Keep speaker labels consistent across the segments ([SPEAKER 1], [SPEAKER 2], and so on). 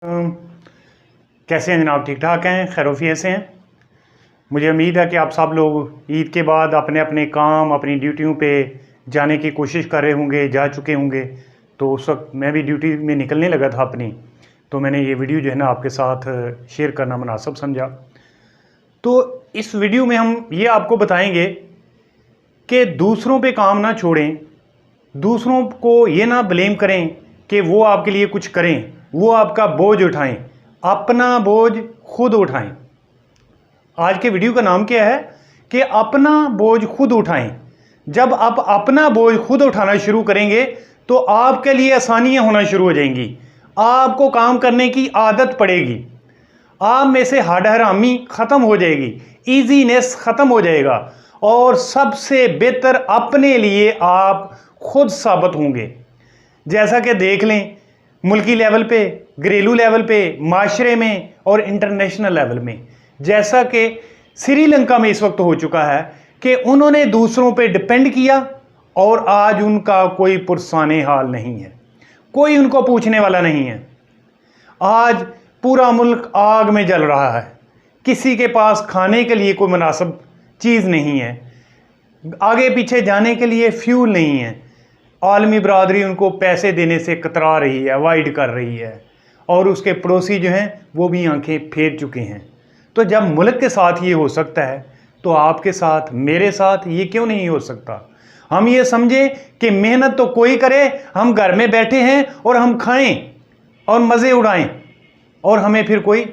[SPEAKER 1] कैसे हैं जनाब? ठीक ठाक हैं, खैरोफियत से हैं। मुझे उम्मीद है कि आप सब लोग ईद के बाद अपने अपने काम, अपनी ड्यूटियों पे जाने की कोशिश कर रहे होंगे, जा चुके होंगे। तो उस वक्त मैं भी ड्यूटी में निकलने लगा था अपनी, तो मैंने ये वीडियो जो है ना आपके साथ शेयर करना मुनासिब समझा। तो इस वीडियो में हम ये आपको बताएंगे कि दूसरों पे काम ना छोड़ें, दूसरों को ये ना ब्लेम करें कि वो आपके लिए कुछ करें, वो आपका बोझ उठाएं, अपना बोझ खुद उठाएं। आज के वीडियो का नाम क्या है कि अपना बोझ खुद उठाएं। जब आप अपना बोझ खुद उठाना शुरू करेंगे तो आपके लिए आसानियां होना शुरू हो जाएंगी, आपको काम करने की आदत पड़ेगी, आप में से हरामी ख़त्म हो जाएगी, ईजीनेस ख़त्म हो जाएगा और सबसे बेहतर अपने लिए आप खुद साबित होंगे। जैसा कि देख लें, मुल्की लेवल पे, घरेलू लेवल पे, माशरे में और इंटरनेशनल लेवल में, जैसा कि श्रीलंका में इस वक्त हो चुका है कि उन्होंने दूसरों पे डिपेंड किया और आज उनका कोई पुरसाने हाल नहीं है, कोई उनको पूछने वाला नहीं है। आज पूरा मुल्क आग में जल रहा है, किसी के पास खाने के लिए कोई मुनासिब चीज़ नहीं है, आगे पीछे जाने के लिए फ्यूल नहीं है। आलमी बरादरी उनको पैसे देने से कतरा रही है, अवॉइड कर रही है, और उसके पड़ोसी जो हैं वो भी आंखें फेर चुके हैं। तो जब मुल्क के साथ ये हो सकता है तो आपके साथ, मेरे साथ ये क्यों नहीं हो सकता? हम ये समझें कि मेहनत तो कोई करे, हम घर में बैठे हैं और हम खाएं और मज़े उड़ाएं और हमें फिर कोई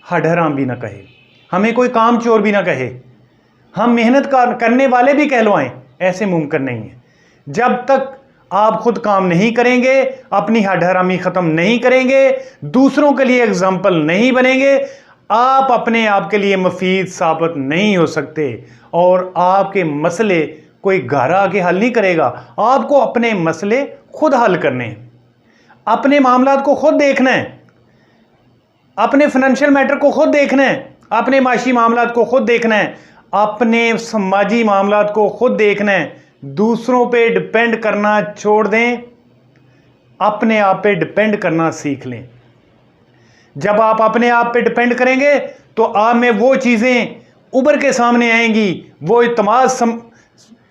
[SPEAKER 1] हडहराम भी ना कहे, हमें कोई काम चोर भी ना कहे, हम मेहनत करने वाले भी कहलवाएं, ऐसे मुमकिन नहीं है। जब तक आप खुद काम नहीं करेंगे, अपनी हडहरामी ख़त्म नहीं करेंगे, दूसरों के लिए एग्जाम्पल नहीं बनेंगे, आप अपने आप के लिए मुफीद साबित नहीं हो सकते और आपके मसले कोई घर आके हल नहीं करेगा। आपको अपने मसले खुद हल करने हैं, अपने मामलात को खुद देखना है, अपने फाइनेंशियल मैटर को खुद देखना है, अपने माशी मामलात को खुद देखना है, अपने समाजी मामलात को खुद देखना है। दूसरों पे डिपेंड करना छोड़ दें, अपने आप पे डिपेंड करना सीख लें। जब आप अपने आप पे डिपेंड करेंगे तो आप में वो चीज़ें उभर के सामने आएंगी, वो इत्मीनान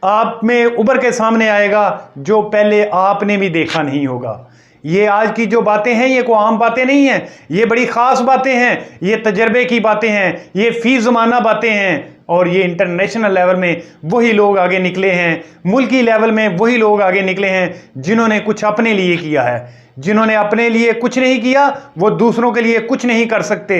[SPEAKER 1] आप में उभर के सामने आएगा जो पहले आपने भी देखा नहीं होगा। ये आज की जो बातें हैं ये कोई आम बातें नहीं हैं, ये बड़ी ख़ास बातें हैं, ये तजर्बे की बातें हैं, ये फ़ी ज़माना बातें हैं। और ये इंटरनेशनल लेवल में वही लोग आगे निकले हैं, मुल्की लेवल में वही लोग आगे निकले हैं जिन्होंने कुछ अपने लिए किया है। जिन्होंने अपने लिए कुछ नहीं किया वो दूसरों के लिए कुछ नहीं कर सकते।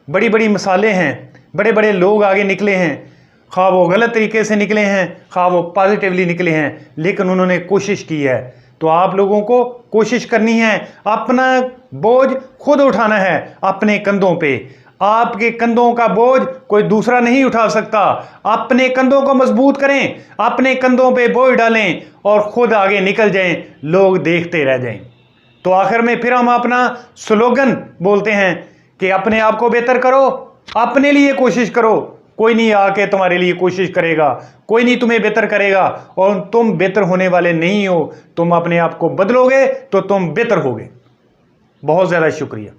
[SPEAKER 1] बड़ी बड़ी मिसालें हैं, बड़े बड़े लोग आगे निकले हैं, खा वो गलत तरीके से निकले हैं, खा वो पॉजिटिवली निकले हैं, लेकिन उन्होंने कोशिश की है। तो आप लोगों को कोशिश करनी है, अपना बोझ खुद उठाना है अपने कंधों पे। आपके कंधों का बोझ कोई दूसरा नहीं उठा सकता। अपने कंधों को मजबूत करें, अपने कंधों पे बोझ डालें और खुद आगे निकल जाएं, लोग देखते रह जाएं। तो आखिर में फिर हम अपना स्लोगन बोलते हैं कि अपने आप को बेहतर करो, अपने लिए कोशिश करो, कोई नहीं आके तुम्हारे लिए कोशिश करेगा, कोई नहीं तुम्हें बेहतर करेगा और तुम बेहतर होने वाले नहीं हो। तुम अपने आप को बदलोगे तो तुम बेहतर होगे। बहुत ज़्यादा शुक्रिया।